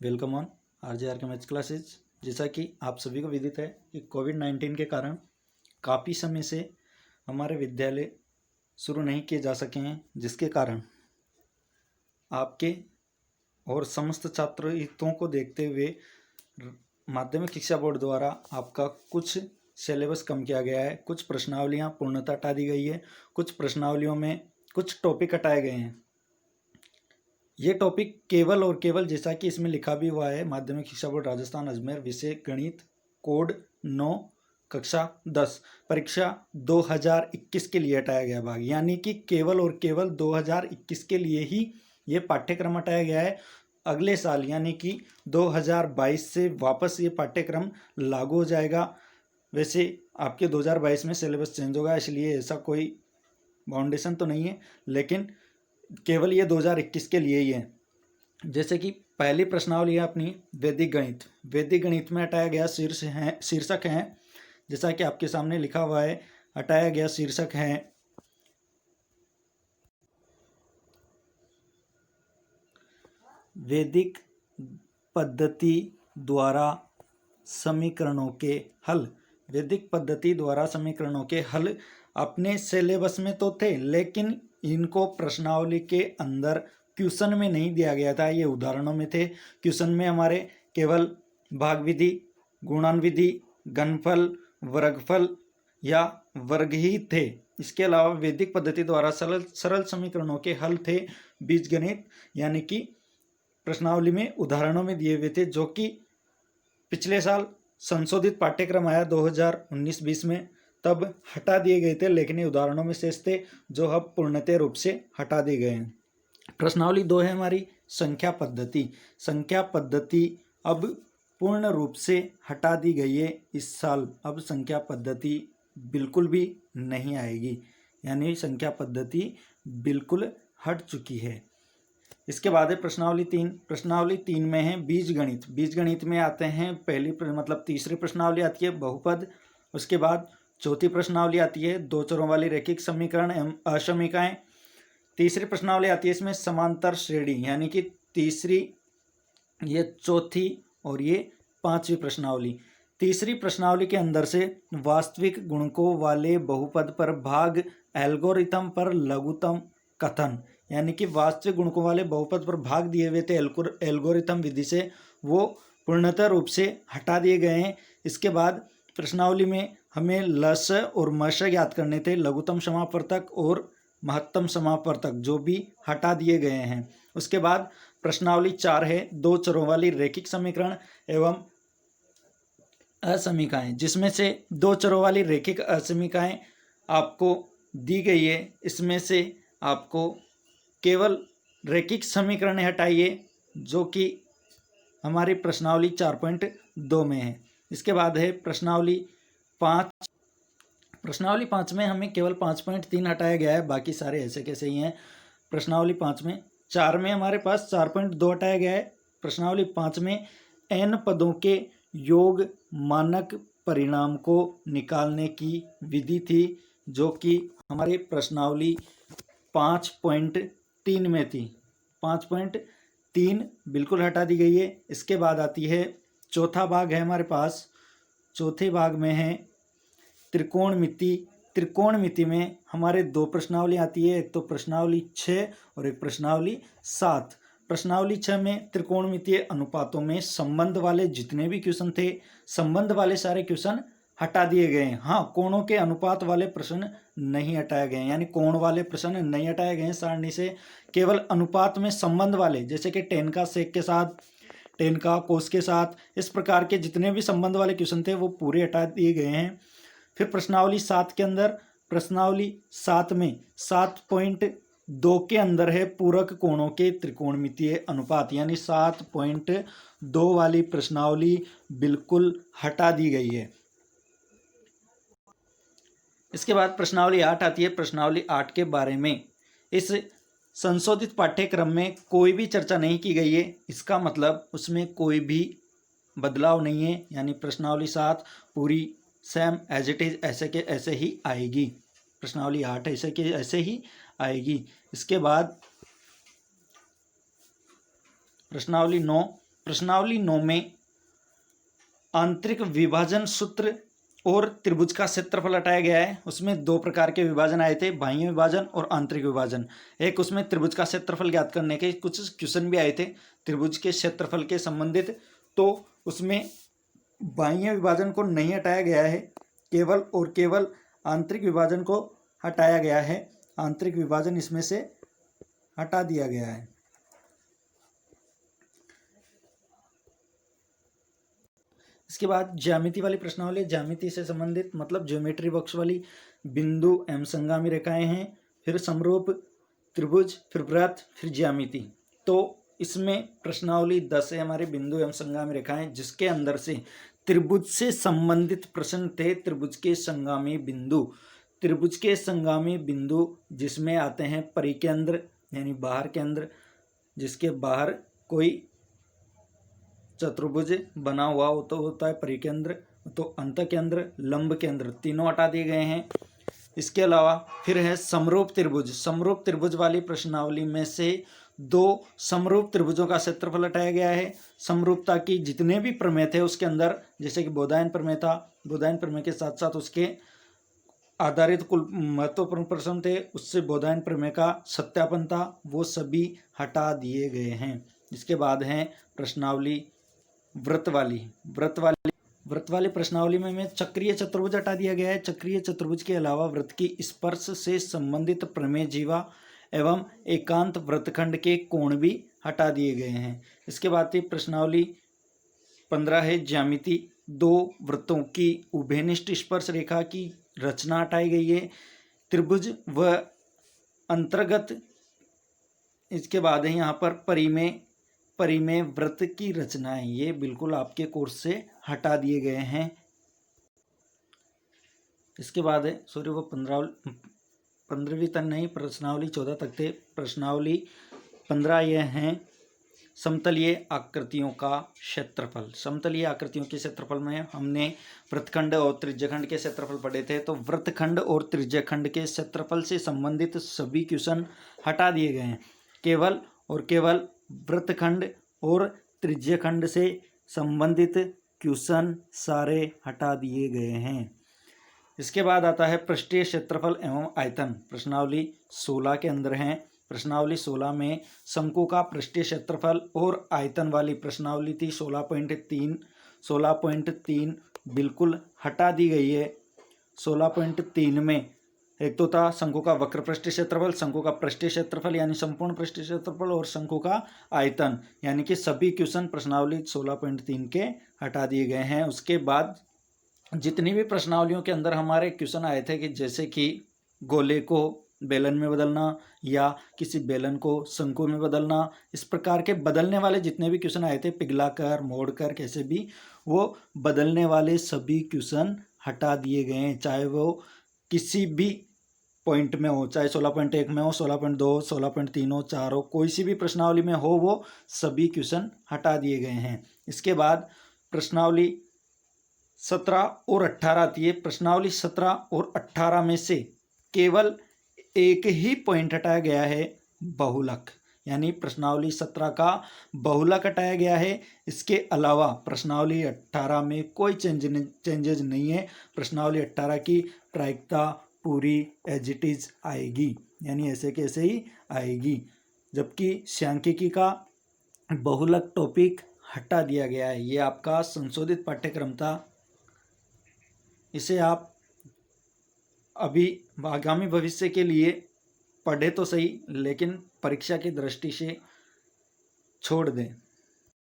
Welcome on are के maths classes. जैसा कि आप सभी को विदित है कि कोविड-19 के कारण काफ़ी समय से हमारे विद्यालय शुरू नहीं किए जा सके हैं, जिसके कारण आपके और समस्त छात्र हितों को देखते हुए माध्यमिक शिक्षा बोर्ड द्वारा आपका कुछ सिलेबस कम किया गया है। कुछ प्रश्नावलियाँ पूर्णतः हटा दी गई है, कुछ प्रश्नावलियों में कुछ टॉपिक हटाए गए हैं। ये टॉपिक केवल और केवल, जैसा कि इसमें लिखा भी हुआ है, माध्यमिक शिक्षा बोर्ड राजस्थान अजमेर, विषय गणित, कोड 9, कक्षा 10, परीक्षा 2021 के लिए हटाया गया भाग। यानी कि केवल और केवल 2021 के लिए ही ये पाठ्यक्रम हटाया गया है। अगले साल यानी कि 2022 से वापस ये पाठ्यक्रम लागू हो जाएगा। वैसे आपके 2022 में सिलेबस चेंज होगा, इसलिए ऐसा कोई बाउंडेशन तो नहीं है, लेकिन केवल ये 2021 के लिए ही है। जैसे कि पहली प्रश्नावली है अपनी वैदिक गणित। वैदिक गणित में हटाया गया शीर्षक है, जैसा कि आपके सामने लिखा हुआ है। हटाया गया शीर्षक है वैदिक पद्धति द्वारा समीकरणों के हल। वैदिक पद्धति द्वारा समीकरणों के हल अपने सिलेबस में तो थे, लेकिन इनको प्रश्नावली के अंदर क्वेश्चन में नहीं दिया गया था, ये उदाहरणों में थे। क्वेश्चन में हमारे केवल भाग विधि, गुणन विधि, घनफल, वर्गफल या वर्ग ही थे। इसके अलावा वैदिक पद्धति द्वारा सरल समीकरणों के हल थे बीजगणित, यानी कि प्रश्नावली में उदाहरणों में दिए हुए थे, जो कि पिछले साल संशोधित पाठ्यक्रम आया 2019-20 में, तब हटा दिए गए थे, लेकिन ये उदाहरणों में शेष थे जो अब पूर्णतः रूप से हटा दिए गए हैं। प्रश्नावली 2 है हमारी संख्या पद्धति। संख्या पद्धति अब पूर्ण रूप से हटा दी गई है इस साल। अब संख्या पद्धति बिल्कुल भी नहीं आएगी, यानी संख्या पद्धति बिल्कुल हट चुकी है। इसके बाद है प्रश्नावली 3। प्रश्नावली 3 में है बीजगणित। बीजगणित में आते हैं तीसरी प्रश्नावली आती है बहुपद। उसके बाद चौथी प्रश्नावली आती है दो चरों वाली रैखिक समीकरण एवं असमीकाएं। तीसरी प्रश्नावली आती है इसमें समांतर श्रेणी, यानी कि तीसरी, ये चौथी और ये पांचवी प्रश्नावली। तीसरी प्रश्नावली के अंदर से वास्तविक गुणकों वाले बहुपद पर भाग एल्गोरिथम पर लघुत्तम कथन, यानी कि वास्तविक गुणकों वाले बहुपद पर भाग दिए हुए थे एल्गोरिथम विधि से, वो पूर्णतः रूप से हटा दिए गए हैं। इसके बाद प्रश्नावली में हमें लस और मश ज्ञात करने थे, लघुत्तम समापवर्तक और महत्तम समापवर्तक, जो भी हटा दिए गए हैं। उसके बाद प्रश्नावली 4 है दो चरों वाली रैखिक समीकरण एवं असमीकाएं, जिसमें से दो चरों वाली रैखिक असमीकाएं आपको दी गई है। इसमें से आपको केवल रैखिक समीकरण हटाइए, जो कि हमारी प्रश्नावली 4.2 में है। इसके बाद है प्रश्नावली 5। प्रश्नावली 5 में हमें केवल 5.3 हटाया गया है, बाकी सारे ऐसे कैसे ही हैं। प्रश्नावली 5 में 4 में हमारे पास 4.2 हटाया गया है। प्रश्नावली 5 में n पदों के योग मानक परिणाम को निकालने की विधि थी, जो कि हमारी प्रश्नावली 5.3 में थी। 5.3 बिल्कुल हटा दी गई है। इसके बाद आती है चौथा भाग है हमारे पास। चौथे भाग में है त्रिकोणमिति। त्रिकोणमिति में हमारे दो प्रश्नावली आती है, एक तो प्रश्नावली 6 और एक प्रश्नावली 7। प्रश्नावली 6 में त्रिकोणमितीय अनुपातों में संबंध वाले जितने भी क्वेश्चन थे, संबंध वाले सारे क्वेश्चन हटा दिए गए हैं। हाँ, कोणों के अनुपात वाले प्रश्न नहीं हटाए गए हैं, यानी कोण वाले प्रश्न नहीं हटाए गए हैं सारणी से। केवल अनुपात में संबंध वाले, जैसे कि टेन का सेक के साथ, टेन का कोस के साथ, इस प्रकार के जितने भी संबंध वाले क्वेश्चन थे वो पूरे हटा दिए गए हैं। फिर प्रश्नावली 7 के अंदर, प्रश्नावली 7 में 7.2 के अंदर है पूरक कोणों के त्रिकोणमितीय अनुपात, यानी 7.2 वाली प्रश्नावली बिल्कुल हटा दी गई है। इसके बाद प्रश्नावली 8 आती है। प्रश्नावली 8 के बारे में इस संशोधित पाठ्यक्रम में कोई भी चर्चा नहीं की गई है, इसका मतलब उसमें कोई भी बदलाव नहीं है, यानी प्रश्नावली 7 पूरी सेम एज इट इज ऐसे के ऐसे ही आएगी। प्रश्नावली 8 ऐसे के ऐसे ही आएगी। इसके बाद प्रश्नावली 9 प्रश्नावली 9 में आंतरिक विभाजन सूत्र और त्रिभुज का क्षेत्रफल हटाया गया है। उसमें दो प्रकार के विभाजन आए थे, बाह्य विभाजन और आंतरिक विभाजन। एक उसमें त्रिभुज का क्षेत्रफल ज्ञात करने के कुछ क्वेश्चन भी आए थे त्रिभुज के क्षेत्रफल के संबंधित, तो उसमें बाह्य विभाजन को नहीं हटाया गया है, केवल और केवल आंतरिक विभाजन को हटाया गया है। आंतरिक विभाजन इसमें से हटा दिया गया है। इसके बाद ज्यामिति वाली प्रश्नावली, ज्यामिति से संबंधित मतलब ज्योमेट्री बॉक्स वाली बिंदु एवं संगामी रेखाएं हैं, फिर समरूप, त्रिभुज, फिर वृत्त, फिर ज्यामिति। तो इसमें प्रश्नावली 10 है हमारे बिंदु एवं संगामी रेखाएं, जिसके अंदर से त्रिभुज से संबंधित प्रश्न थे। त्रिभुज के संगामी बिंदु, त्रिभुज के संगामी बिंदु जिसमें आते हैं परिकेंद्र यानी बाहर केंद्र, जिसके बाहर कोई चतुर्भुज बना हुआ हो तो होता है परिकेंद्र, तो अंतकेंद्र, लंब केंद्र, तीनों हटा दिए गए हैं। इसके अलावा फिर है समरूप त्रिभुज। समरूप त्रिभुज वाली प्रश्नावली में से दो समरूप त्रिभुजों का क्षेत्रफल हटाया गया है। समरूपता की जितने भी प्रमेय थे उसके अंदर, जैसे कि बोधायन प्रमेय था, बोधायन प्रमेय के साथ साथ उसके आधारित कुल महत्वपूर्ण प्रश्न थे, उससे बोधायन प्रमेय का सत्यापन था, वो सभी हटा दिए गए हैं। इसके बाद है प्रश्नावली वृत्त वाली प्रश्नावली में चक्रीय चतुर्भुज हटा दिया गया है। चक्रीय चतुर्भुज के अलावा वृत्त की स्पर्श से संबंधित प्रमेय जीवा एवं एकांत वृत्तखंड के कोण भी हटा दिए गए हैं। इसके बाद की प्रश्नावली 15 है ज्यामिति। दो वृत्तों की उभयनिष्ठ स्पर्श रेखा की रचना हटाई गई है। त्रिभुज व अंतर्गत। इसके बाद है यहाँ पर परिमेय वृत्त की रचनाएं, ये बिल्कुल आपके कोर्स से हटा दिए गए हैं। इसके बाद है वो 15वीं तक नहीं, प्रश्नावली 14 तक थे। प्रश्नावली 15 ये हैं समतलीय आकृतियों का क्षेत्रफल। समतलीय आकृतियों के क्षेत्रफल में हमने वृत्तखंड और त्रिज्यखंड के क्षेत्रफल पढ़े थे, तो वृत्तखंड और त्रिज्यखंड के क्षेत्रफल से संबंधित सभी क्वेश्चन हटा दिए गए हैं। केवल और केवल वृत्तखंड और त्रिज्यखंड से संबंधित क्वेश्चन सारे हटा दिए गए हैं। इसके बाद आता है पृष्ठीय क्षेत्रफल एवं आयतन। प्रश्नावली 16 के अंदर हैं। प्रश्नावली 16 में शंकु का पृष्ठीय क्षेत्रफल और आयतन वाली प्रश्नावली थी 16.3 बिल्कुल हटा दी गई है। 16.3 में एक तो था शंकु का वक्र पृष्ठीय क्षेत्रफल, शंकु का पृष्ठीय क्षेत्रफल यानी संपूर्ण पृष्ठीय क्षेत्रफल, और शंकु का आयतन, यानी कि सभी क्वेश्चन प्रश्नावली 16.3 के हटा दिए गए हैं। उसके बाद जितनी भी प्रश्नावलियों के अंदर हमारे क्वेश्चन आए थे कि जैसे कि गोले को बेलन में बदलना या किसी बेलन को शंकु में बदलना, इस प्रकार के बदलने वाले जितने भी क्वेश्चन आए थे, पिघलाकर मोड़कर कैसे भी, वो बदलने वाले सभी क्वेश्चन हटा दिए गए हैं। चाहे वो किसी भी पॉइंट में हो, चाहे 16.1 में हो, 16.2, 16.3 हो, 4 हो, कोई सी भी प्रश्नावली में हो, वो सभी क्वेश्चन हटा दिए गए हैं। इसके बाद प्रश्नावली 17 और 18 आती है। प्रश्नावली 17 और 18 में से केवल एक ही पॉइंट हटाया गया है, बहुलक, यानी प्रश्नावली 17 का बहुलक हटाया गया है। इसके अलावा प्रश्नावली 18 में कोई चेंजेज नहीं है। प्रश्नावली 18 की प्रायिकता पूरी एज इट इज आएगी, यानी ऐसे कैसे ही आएगी। जबकि सांख्यिकी का बहुलक टॉपिक हटा दिया गया है। ये आपका संशोधित पाठ्यक्रम था, इसे आप अभी आगामी भविष्य के लिए पढ़े तो सही, लेकिन परीक्षा की दृष्टि से छोड़ दें।